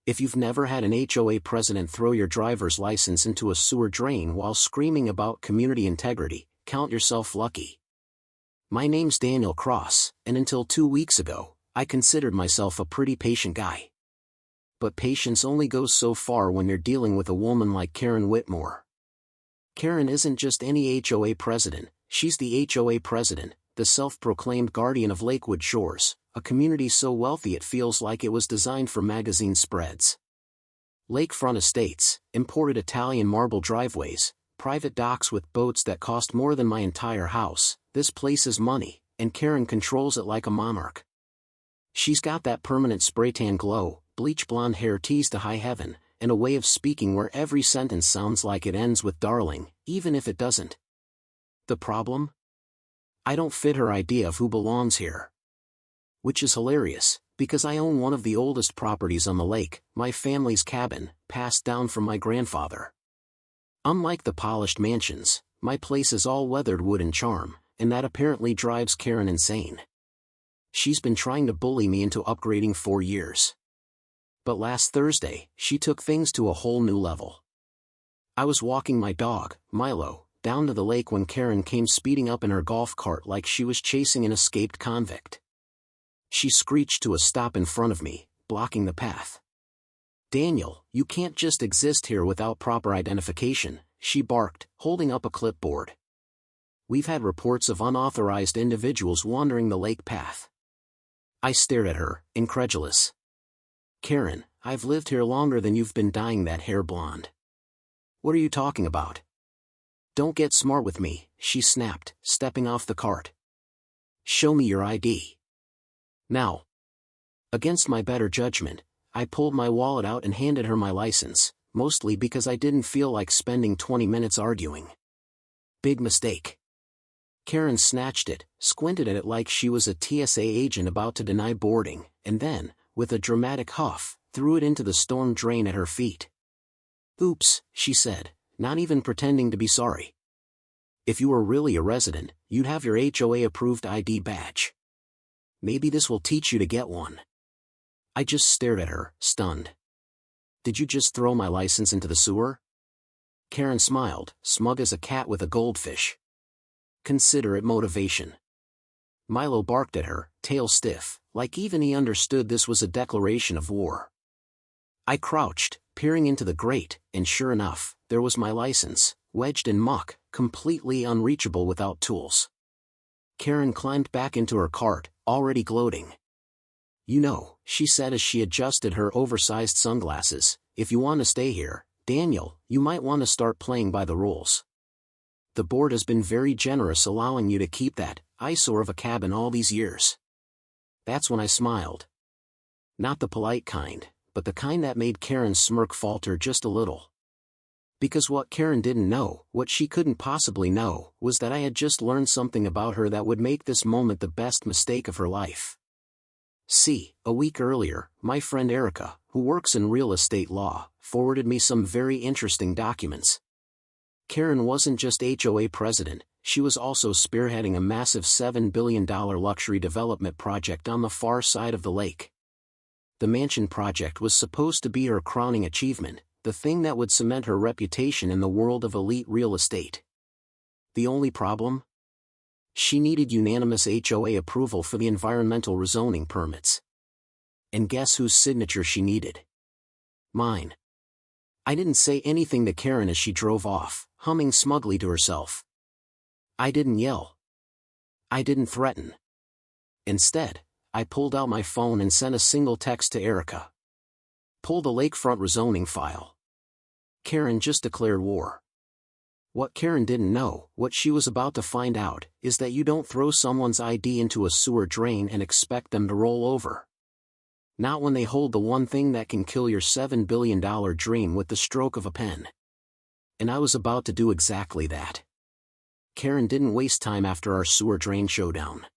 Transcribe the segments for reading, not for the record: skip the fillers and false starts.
If you've never had an HOA president throw your driver's license into a sewer drain while screaming about community integrity, count yourself lucky. My name's Daniel Cross, and until 2 weeks ago, I considered myself a pretty patient guy. But patience only goes so far when you're dealing with a woman like Karen Whitmore. Karen isn't just any HOA president, she's the HOA president, the self-proclaimed guardian of Lakewood Shores, a community so wealthy it feels like it was designed for magazine spreads. Lakefront estates, imported Italian marble driveways, private docks with boats that cost more than my entire house. This place is money, and Karen controls it like a monarch. She's got that permanent spray tan glow, bleach blonde hair teased to high heaven, and a way of speaking where every sentence sounds like it ends with darling, even if it doesn't. The problem? I don't fit her idea of who belongs here. Which is hilarious, because I own one of the oldest properties on the lake, my family's cabin, passed down from my grandfather. Unlike the polished mansions, my place is all weathered wood and charm, and that apparently drives Karen insane. She's been trying to bully me into upgrading for years. But last Thursday, she took things to a whole new level. I was walking my dog, Milo, down to the lake when Karen came speeding up in her golf cart like she was chasing an escaped convict. She screeched to a stop in front of me, blocking the path. "Daniel, you can't just exist here without proper identification," she barked, holding up a clipboard. "We've had reports of unauthorized individuals wandering the lake path." I stared at her, incredulous. "Karen, I've lived here longer than you've been dyeing that hair blonde." "What are you talking about?" "Don't get smart with me," she snapped, stepping off the cart. "Show me your ID." Now. Against my better judgment, I pulled my wallet out and handed her my license, mostly because I didn't feel like spending 20 minutes arguing. Big mistake. Karen snatched it, squinted at it like she was a TSA agent about to deny boarding, and then, with a dramatic huff, threw it into the storm drain at her feet. "Oops," she said, not even pretending to be sorry. "If you were really a resident, you'd have your HOA-approved ID badge. Maybe this will teach you to get one." I just stared at her, stunned. "Did you just throw my license into the sewer?" Karen smiled, smug as a cat with a goldfish. Consider it motivation. Milo barked at her, tail stiff, like even he understood this was a declaration of war. I crouched, peering into the grate, and sure enough, there was my license, wedged in muck, completely unreachable without tools. Karen climbed back into her cart, already gloating. "You know," she said as she adjusted her oversized sunglasses, "if you want to stay here, Daniel, you might want to start playing by the rules. The board has been very generous allowing you to keep that eyesore of a cabin all these years." That's when I smiled. Not the polite kind, but the kind that made Karen's smirk falter just a little. Because what Karen didn't know, what she couldn't possibly know, was that I had just learned something about her that would make this moment the best mistake of her life. See, a week earlier, my friend Erica, who works in real estate law, forwarded me some very interesting documents. Karen wasn't just HOA president, she was also spearheading a massive $7 billion luxury development project on the far side of the lake. The mansion project was supposed to be her crowning achievement, the thing that would cement her reputation in the world of elite real estate. The only problem? She needed unanimous HOA approval for the environmental rezoning permits. And guess whose signature she needed? Mine. I didn't say anything to Karen as she drove off, humming smugly to herself. I didn't yell. I didn't threaten. Instead, I pulled out my phone and sent a single text to Erica. "Pull the Lakefront rezoning file. Karen just declared war." What Karen didn't know, what she was about to find out, is that you don't throw someone's ID into a sewer drain and expect them to roll over. Not when they hold the one thing that can kill your $7 billion dream with the stroke of a pen. And I was about to do exactly that. Karen didn't waste time after our sewer drain showdown.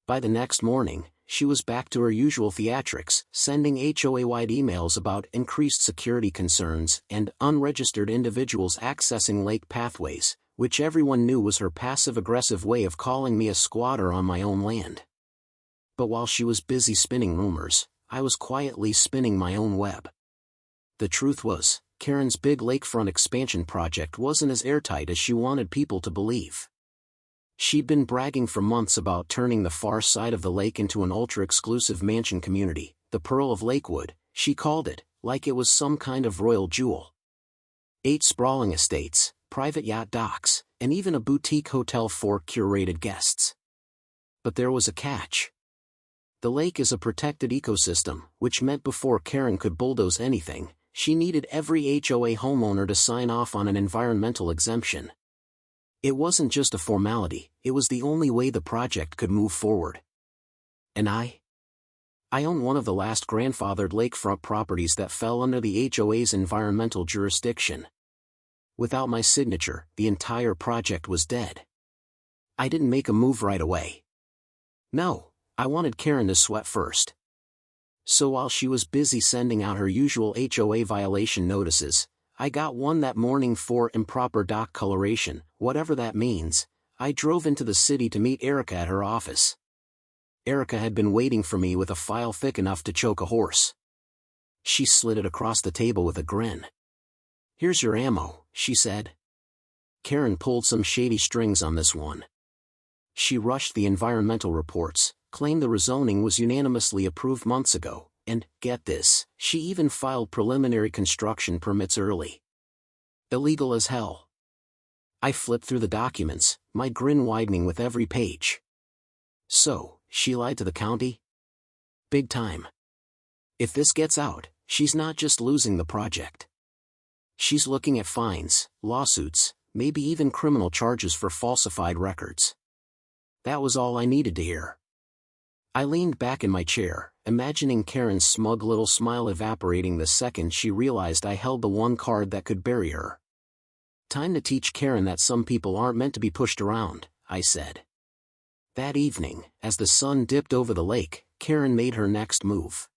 By the next morning, she was back to her usual theatrics, sending HOA-wide emails about increased security concerns and unregistered individuals accessing lake pathways, which everyone knew was her passive-aggressive way of calling me a squatter on my own land. But while she was busy spinning rumors, I was quietly spinning my own web. The truth was, Karen's big lakefront expansion project wasn't as airtight as she wanted people to believe. She'd been bragging for months about turning the far side of the lake into an ultra-exclusive mansion community, the Pearl of Lakewood, she called it, like it was some kind of royal jewel. 8 sprawling estates, private yacht docks, and even a boutique hotel for curated guests. But there was a catch. The lake is a protected ecosystem, which meant before Karen could bulldoze anything, she needed every HOA homeowner to sign off on an environmental exemption. It wasn't just a formality, it was the only way the project could move forward. And I own one of the last grandfathered lakefront properties that fell under the HOA's environmental jurisdiction. Without my signature, the entire project was dead. I didn't make a move right away. No, I wanted Karen to sweat first. So while she was busy sending out her usual HOA violation notices, I got one that morning for improper dock coloration, whatever that means. I drove into the city to meet Erica at her office. Erica had been waiting for me with a file thick enough to choke a horse. She slid it across the table with a grin. "Here's your ammo," she said. Karen pulled some shady strings on this one. She rushed the environmental reports, claimed the rezoning was unanimously approved months ago, and, get this, she even filed preliminary construction permits early. Illegal as hell. I flipped through the documents, my grin widening with every page. So, she lied to the county? Big time. If this gets out, she's not just losing the project. She's looking at fines, lawsuits, maybe even criminal charges for falsified records. That was all I needed to hear. I leaned back in my chair, imagining Karen's smug little smile evaporating the second she realized I held the one card that could bury her. "Time to teach Karen that some people aren't meant to be pushed around," I said. That evening, as the sun dipped over the lake, Karen made her next move.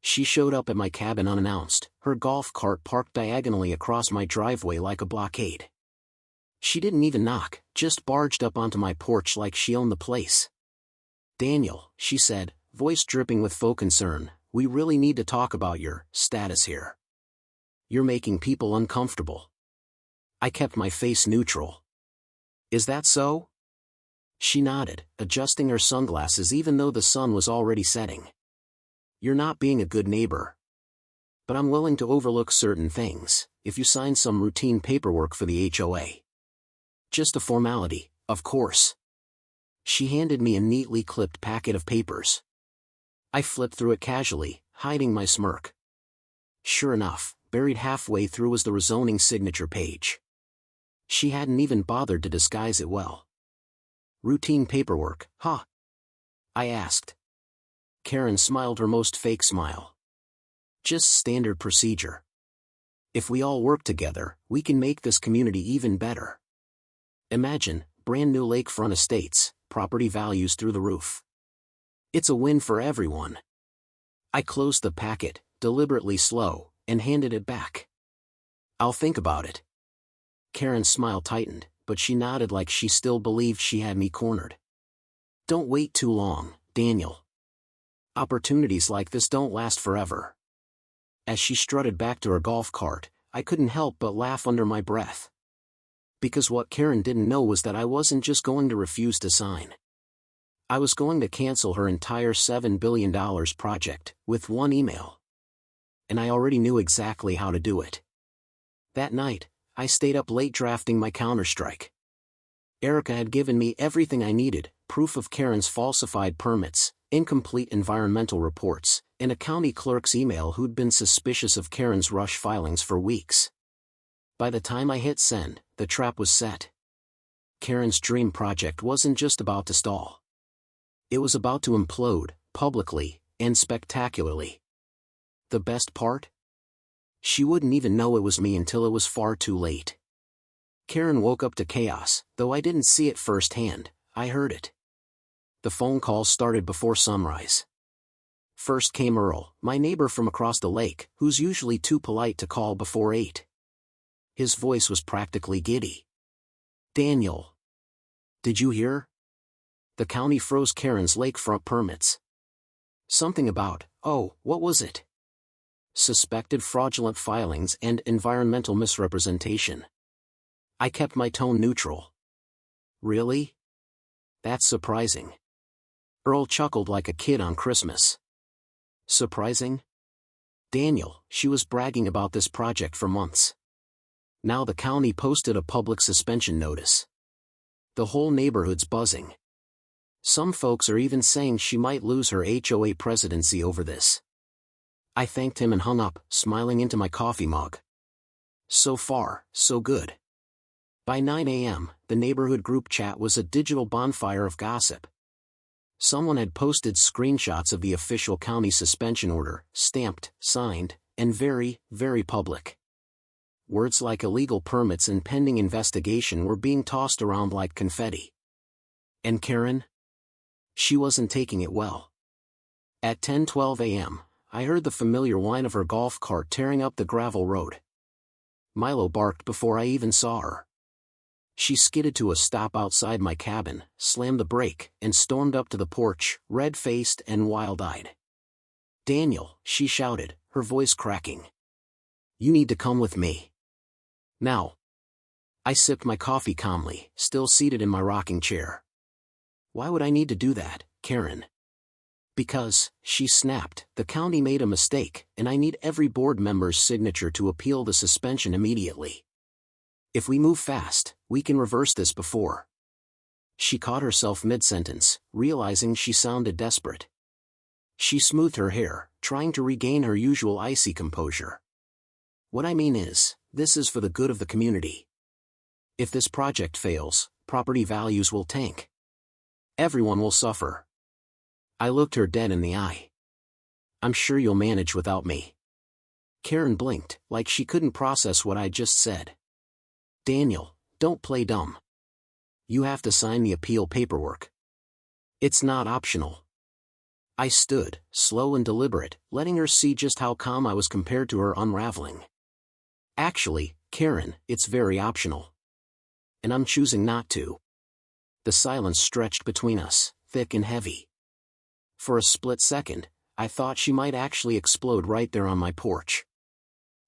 She showed up at my cabin unannounced, her golf cart parked diagonally across my driveway like a blockade. She didn't even knock, just barged up onto my porch like she owned the place. "Daniel," she said, voice dripping with faux concern, "we really need to talk about your status here. You're making people uncomfortable." I kept my face neutral. "Is that so?" She nodded, adjusting her sunglasses even though the sun was already setting. "You're not being a good neighbor. But I'm willing to overlook certain things, if you sign some routine paperwork for the HOA. Just a formality, of course." She handed me a neatly clipped packet of papers. I flipped through it casually, hiding my smirk. Sure enough, buried halfway through was the rezoning signature page. She hadn't even bothered to disguise it well. "Routine paperwork, huh?" I asked. Karen smiled her most fake smile. "Just standard procedure. If we all work together, we can make this community even better. Imagine, brand new lakefront estates, property values through the roof. It's a win for everyone." I closed the packet, deliberately slow, and handed it back. "I'll think about it." Karen's smile tightened, but she nodded like she still believed she had me cornered. "Don't wait too long, Daniel. Opportunities like this don't last forever." As she strutted back to her golf cart, I couldn't help but laugh under my breath. Because what Karen didn't know was that I wasn't just going to refuse to sign. I was going to cancel her entire $7 billion project, with one email. And I already knew exactly how to do it. That night, I stayed up late drafting my counterstrike. Erica had given me everything I needed, proof of Karen's falsified permits, incomplete environmental reports, and a county clerk's email who'd been suspicious of Karen's rush filings for weeks. By the time I hit send, the trap was set. Karen's dream project wasn't just about to stall. It was about to implode, publicly, and spectacularly. The best part? She wouldn't even know it was me until it was far too late. Karen woke up to chaos, though I didn't see it firsthand, I heard it. The phone calls started before sunrise. First came Earl, my neighbor from across the lake, who's usually too polite to call before 8. His voice was practically giddy. "Daniel. Did you hear? The county froze Karen's lakefront permits. Something about, oh, what was it? suspected fraudulent filings and environmental misrepresentation. I kept my tone neutral. Really? That's surprising. Earl chuckled like a kid on Christmas. Surprising? Daniel, she was bragging about this project for months. Now the county posted a public suspension notice. The whole neighborhood's buzzing. Some folks are even saying she might lose her HOA presidency over this. I thanked him and hung up, smiling into my coffee mug. So far, so good. By 9 a.m., the neighborhood group chat was a digital bonfire of gossip. Someone had posted screenshots of the official county suspension order, stamped, signed, and very, very public. Words like illegal permits and pending investigation were being tossed around like confetti. And Karen? She wasn't taking it well. At 10:12 a.m., I heard the familiar whine of her golf cart tearing up the gravel road. Milo barked before I even saw her. She skidded to a stop outside my cabin, slammed the brake, and stormed up to the porch, red-faced and wild-eyed. "Daniel," she shouted, her voice cracking. "You need to come with me. Now." I sipped my coffee calmly, still seated in my rocking chair. "Why would I need to do that, Karen?" "Because," she snapped, "the county made a mistake, and I need every board member's signature to appeal the suspension immediately. If we move fast, we can reverse this before." She caught herself mid-sentence, realizing she sounded desperate. She smoothed her hair, trying to regain her usual icy composure. "What I mean is, this is for the good of the community. If this project fails, property values will tank. Everyone will suffer." I looked her dead in the eye. "I'm sure you'll manage without me." Karen blinked, like she couldn't process what I just said. "Daniel, don't play dumb. You have to sign the appeal paperwork. It's not optional." I stood, slow and deliberate, letting her see just how calm I was compared to her unraveling. "Actually, Karen, it's very optional. And I'm choosing not to." The silence stretched between us, thick and heavy. For a split second, I thought she might actually explode right there on my porch.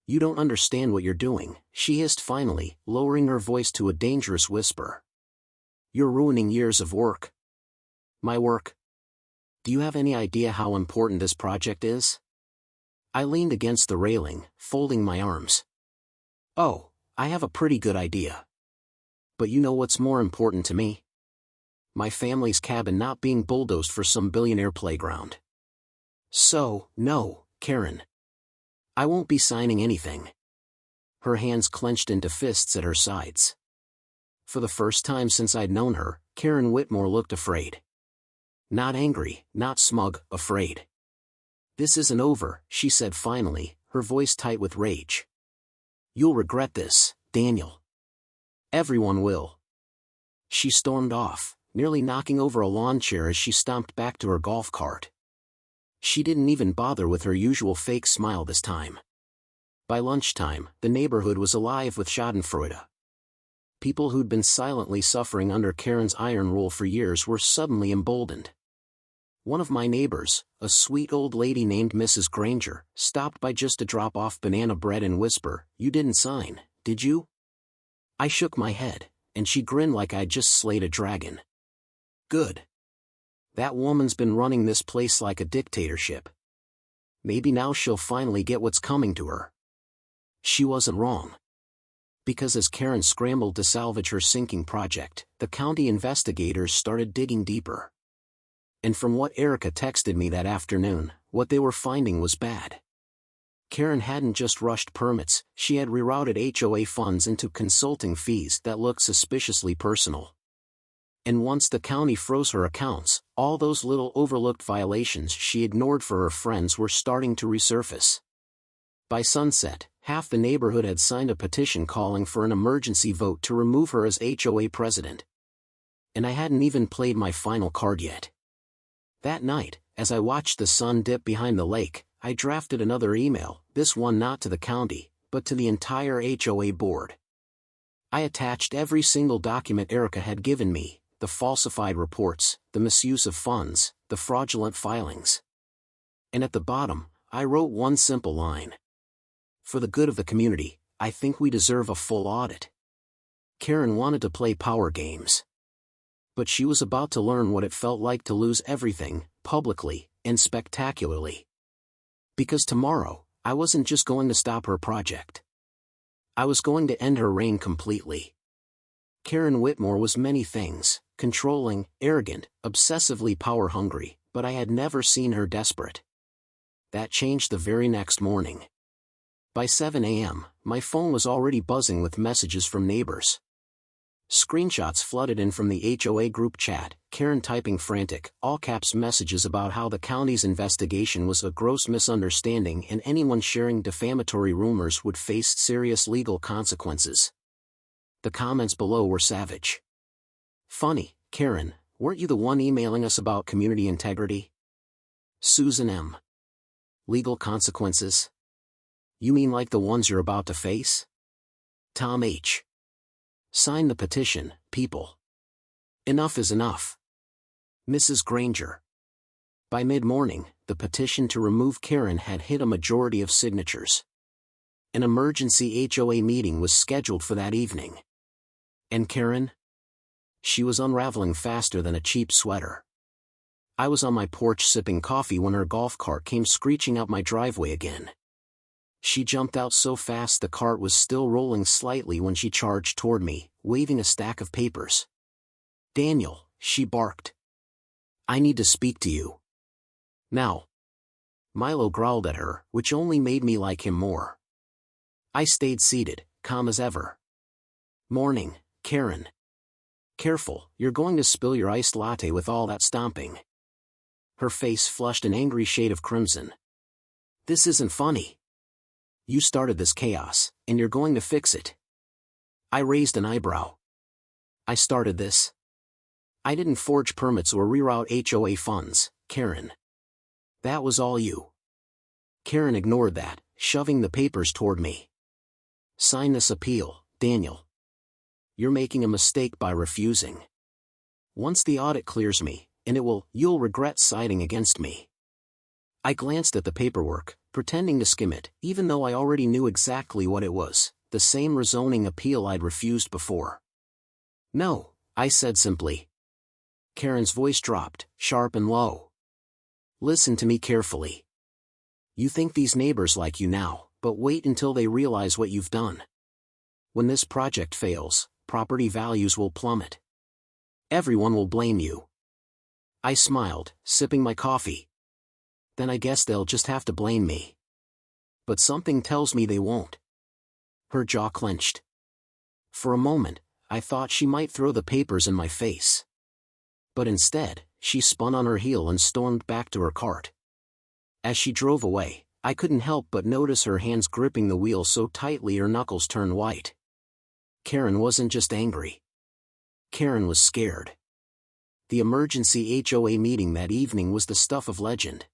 "You don't understand what you're doing," she hissed finally, lowering her voice to a dangerous whisper. "You're ruining years of work." "My work? Do you have any idea how important this project is?" I leaned against the railing, folding my arms. "Oh, I have a pretty good idea. But you know what's more important to me? My family's cabin not being bulldozed for some billionaire playground. So, no, Karen. I won't be signing anything." Her hands clenched into fists at her sides. For the first time since I'd known her, Karen Whitmore looked afraid. Not angry, not smug, afraid. "This isn't over," she said finally, her voice tight with rage. "You'll regret this, Daniel. Everyone will." She stormed off, nearly knocking over a lawn chair as she stomped back to her golf cart. She didn't even bother with her usual fake smile this time. By lunchtime, the neighborhood was alive with schadenfreude. People who'd been silently suffering under Karen's iron rule for years were suddenly emboldened. One of my neighbors, a sweet old lady named Mrs. Granger, stopped by just to drop off banana bread and whisper, "You didn't sign, did you?" I shook my head, and she grinned like I'd just slayed a dragon. "Good. That woman's been running this place like a dictatorship. Maybe now she'll finally get what's coming to her." She wasn't wrong. Because as Karen scrambled to salvage her sinking project, the county investigators started digging deeper. And from what Erica texted me that afternoon, what they were finding was bad. Karen hadn't just rushed permits, she had rerouted HOA funds into consulting fees that looked suspiciously personal. And once the county froze her accounts, all those little overlooked violations she ignored for her friends were starting to resurface. By sunset, half the neighborhood had signed a petition calling for an emergency vote to remove her as HOA president. And I hadn't even played my final card yet. That night, as I watched the sun dip behind the lake, I drafted another email, this one not to the county, but to the entire HOA board. I attached every single document Erica had given me, the falsified reports, the misuse of funds, the fraudulent filings. And at the bottom, I wrote one simple line. For the good of the community, I think we deserve a full audit. Karen wanted to play power games. But she was about to learn what it felt like to lose everything, publicly, and spectacularly. Because tomorrow, I wasn't just going to stop her project. I was going to end her reign completely. Karen Whitmore was many things, controlling, arrogant, obsessively power-hungry, but I had never seen her desperate. That changed the very next morning. By 7 a.m., my phone was already buzzing with messages from neighbors. Screenshots flooded in from the HOA group chat, Karen typing frantic, all-caps messages about how the county's investigation was a gross misunderstanding and anyone sharing defamatory rumors would face serious legal consequences. The comments below were savage. Funny, Karen, weren't you the one emailing us about community integrity? Susan M. Legal consequences? You mean like the ones you're about to face? Tom H. Sign the petition, people. Enough is enough. Mrs. Granger. By mid-morning, the petition to remove Karen had hit a majority of signatures. An emergency HOA meeting was scheduled for that evening. And Karen? She was unraveling faster than a cheap sweater. I was on my porch sipping coffee when her golf cart came screeching up my driveway again. She jumped out so fast the cart was still rolling slightly when she charged toward me, waving a stack of papers. Daniel, she barked. I need to speak to you. Now. Milo growled at her, which only made me like him more. I stayed seated, calm as ever. Morning, Karen. Careful, you're going to spill your iced latte with all that stomping. Her face flushed an angry shade of crimson. This isn't funny. You started this chaos, and you're going to fix it. I raised an eyebrow. I started this. I didn't forge permits or reroute HOA funds, Karen. That was all you. Karen ignored that, shoving the papers toward me. Sign this appeal, Daniel. You're making a mistake by refusing. Once the audit clears me, and you'll regret siding against me. I glanced at the paperwork, pretending to skim it, even though I already knew exactly what it was, the same rezoning appeal I'd refused before. No, I said simply. Karen's voice dropped, sharp and low. Listen to me carefully. You think these neighbors like you now, but wait until they realize what you've done. When this project fails, property values will plummet. Everyone will blame you. I smiled, sipping my coffee. Then I guess they'll just have to blame me. But something tells me they won't. Her jaw clenched. For a moment, I thought she might throw the papers in my face. But instead, she spun on her heel and stormed back to her cart. As she drove away, I couldn't help but notice her hands gripping the wheel so tightly her knuckles turned white. Karen wasn't just angry. Karen was scared. The emergency HOA meeting that evening was the stuff of legend.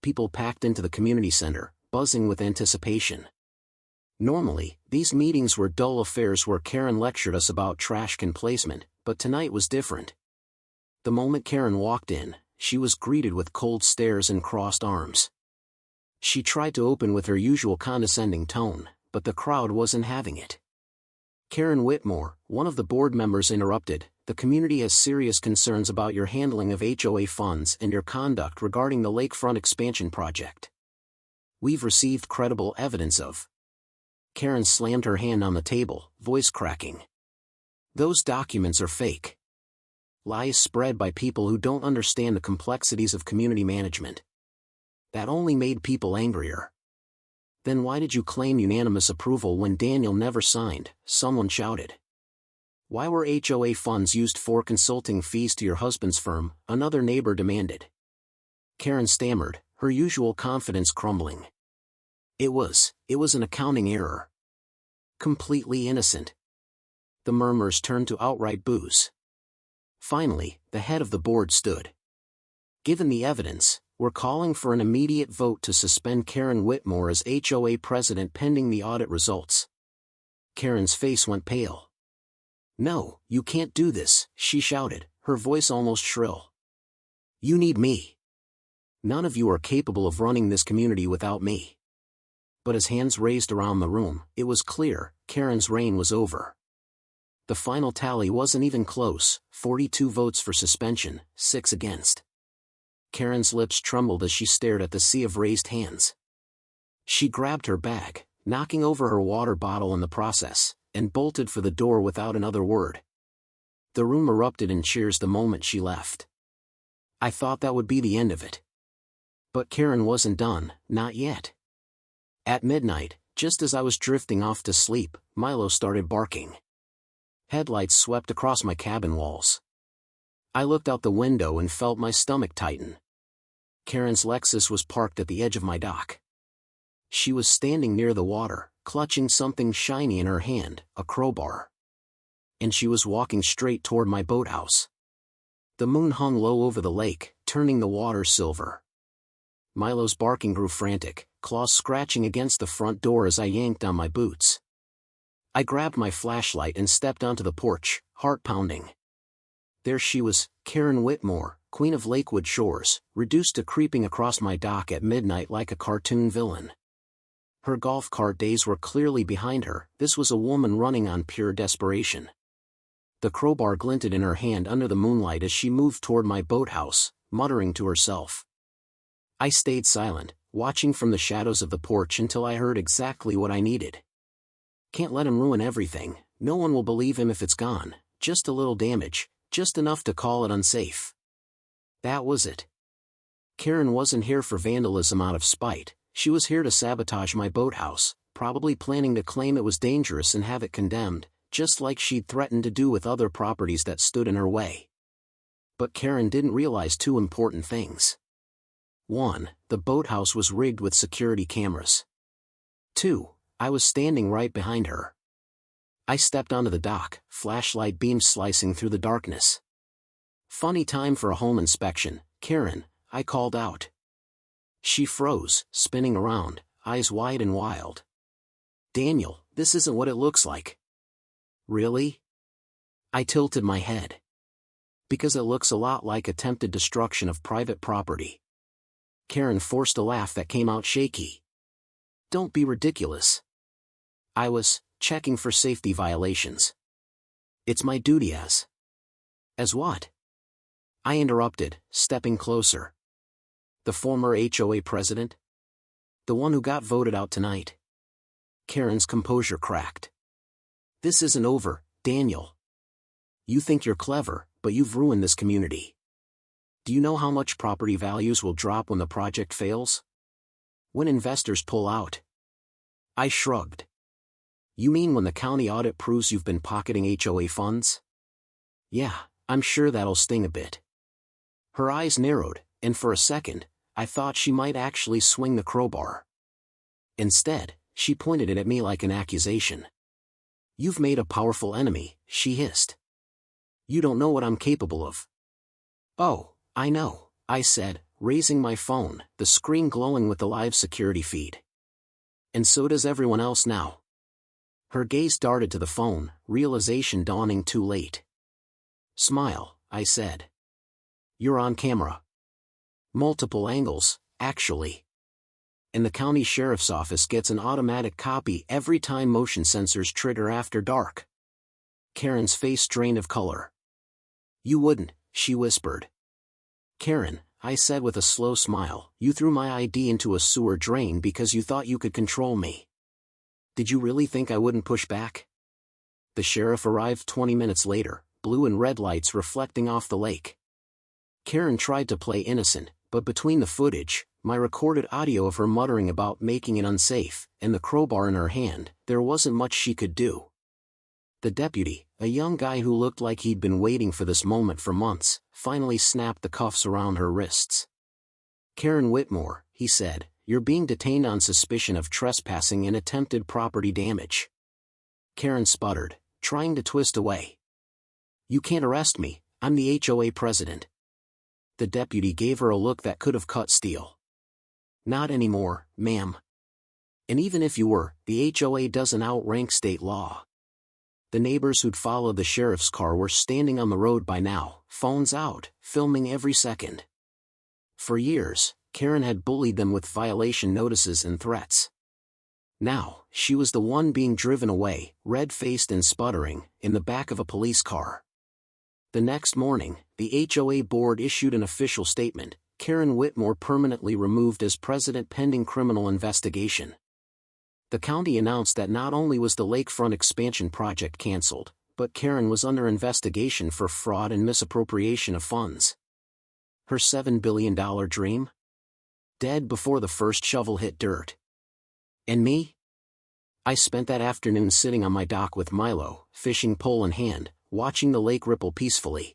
People packed into the community center, buzzing with anticipation. Normally, these meetings were dull affairs where Karen lectured us about trash can placement, but tonight was different. The moment Karen walked in, she was greeted with cold stares and crossed arms. She tried to open with her usual condescending tone, but the crowd wasn't having it. Karen Whitmore, one of the board members, interrupted. The community has serious concerns about your handling of HOA funds and your conduct regarding the Lakefront expansion project. We've received credible evidence of. Karen slammed her hand on the table, voice cracking. Those documents are fake. Lies spread by people who don't understand the complexities of community management. That only made people angrier. Then why did you claim unanimous approval when Daniel never signed? Someone shouted. Why were HOA funds used for consulting fees to your husband's firm? Another neighbor demanded. Karen stammered, her usual confidence crumbling. It was an accounting error. Completely innocent. The murmurs turned to outright boos. Finally, the head of the board stood. Given the evidence, we're calling for an immediate vote to suspend Karen Whitmore as HOA president pending the audit results. Karen's face went pale. No, you can't do this, she shouted, her voice almost shrill. You need me. None of you are capable of running this community without me. But as hands raised around the room, it was clear, Karen's reign was over. The final tally wasn't even close, 42 votes for suspension, 6 against. Karen's lips trembled as she stared at the sea of raised hands. She grabbed her bag, knocking over her water bottle in the process, and bolted for the door without another word. The room erupted in cheers the moment she left. I thought that would be the end of it. But Karen wasn't done, not yet. At midnight, just as I was drifting off to sleep, Milo started barking. Headlights swept across my cabin walls. I looked out the window and felt my stomach tighten. Karen's Lexus was parked at the edge of my dock. She was standing near the water, clutching something shiny in her hand, a crowbar. And she was walking straight toward my boathouse. The moon hung low over the lake, turning the water silver. Milo's barking grew frantic, claws scratching against the front door as I yanked on my boots. I grabbed my flashlight and stepped onto the porch, heart pounding. There she was, Karen Whitmore, Queen of Lakewood Shores, reduced to creeping across my dock at midnight like a cartoon villain. Her golf cart days were clearly behind her. This was a woman running on pure desperation. The crowbar glinted in her hand under the moonlight as she moved toward my boathouse, muttering to herself. I stayed silent, watching from the shadows of the porch until I heard exactly what I needed. Can't let him ruin everything. No one will believe him if it's gone. Just a little damage, just enough to call it unsafe. That was it. Karen wasn't here for vandalism out of spite. She was here to sabotage my boathouse, probably planning to claim it was dangerous and have it condemned, just like she'd threatened to do with other properties that stood in her way. But Karen didn't realize two important things. 1. The boathouse was rigged with security cameras. 2. I was standing right behind her. I stepped onto the dock, flashlight beams slicing through the darkness. Funny time for a home inspection, Karen, I called out. She froze, spinning around, eyes wide and wild. Daniel, this isn't what it looks like. Really? I tilted my head. Because it looks a lot like attempted destruction of private property. Karen forced a laugh that came out shaky. Don't be ridiculous. I was checking for safety violations. It's my duty as. As what? I interrupted, stepping closer. The former HOA president? The one who got voted out tonight. Karen's composure cracked. This isn't over, Daniel. You think you're clever, but you've ruined this community. Do you know how much property values will drop when the project fails? When investors pull out? I shrugged. You mean when the county audit proves you've been pocketing HOA funds? Yeah, I'm sure that'll sting a bit. Her eyes narrowed, and for a second, I thought she might actually swing the crowbar. Instead, she pointed it at me like an accusation. You've made a powerful enemy, she hissed. You don't know what I'm capable of. Oh, I know, I said, raising my phone, the screen glowing with the live security feed. And so does everyone else now. Her gaze darted to the phone, realization dawning too late. Smile, I said. You're on camera. Multiple angles, actually. And the county sheriff's office gets an automatic copy every time motion sensors trigger after dark. Karen's face drained of color. You wouldn't, she whispered. Karen, I said with a slow smile, you threw my ID into a sewer drain because you thought you could control me. Did you really think I wouldn't push back? The sheriff arrived 20 minutes later, blue and red lights reflecting off the lake. Karen tried to play innocent, but between the footage, my recorded audio of her muttering about making it unsafe, and the crowbar in her hand, there wasn't much she could do. The deputy, a young guy who looked like he'd been waiting for this moment for months, finally snapped the cuffs around her wrists. Karen Whitmore, he said, you're being detained on suspicion of trespassing and attempted property damage. Karen sputtered, trying to twist away. You can't arrest me, I'm the HOA president. The deputy gave her a look that could have cut steel. Not anymore, ma'am. And even if you were, the HOA doesn't outrank state law. The neighbors who'd followed the sheriff's car were standing on the road by now, phones out, filming every second. For years, Karen had bullied them with violation notices and threats. Now, she was the one being driven away, red-faced and sputtering, in the back of a police car. The next morning, the HOA board issued an official statement: Karen Whitmore permanently removed as president pending criminal investigation. The county announced that not only was the Lakefront expansion project canceled, but Karen was under investigation for fraud and misappropriation of funds. Her $7 billion dream? Dead before the first shovel hit dirt. And me? I spent that afternoon sitting on my dock with Milo, fishing pole in hand, watching the lake ripple peacefully.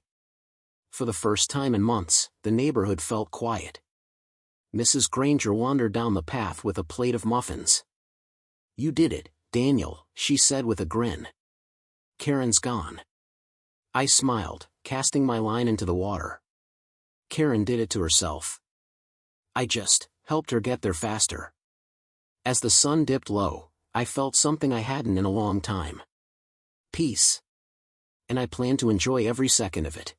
For the first time in months, the neighborhood felt quiet. Mrs. Granger wandered down the path with a plate of muffins. "You did it, Daniel," she said with a grin. "Karen's gone." I smiled, casting my line into the water. Karen did it to herself. I just helped her get there faster. As the sun dipped low, I felt something I hadn't in a long time. Peace. And I plan to enjoy every second of it.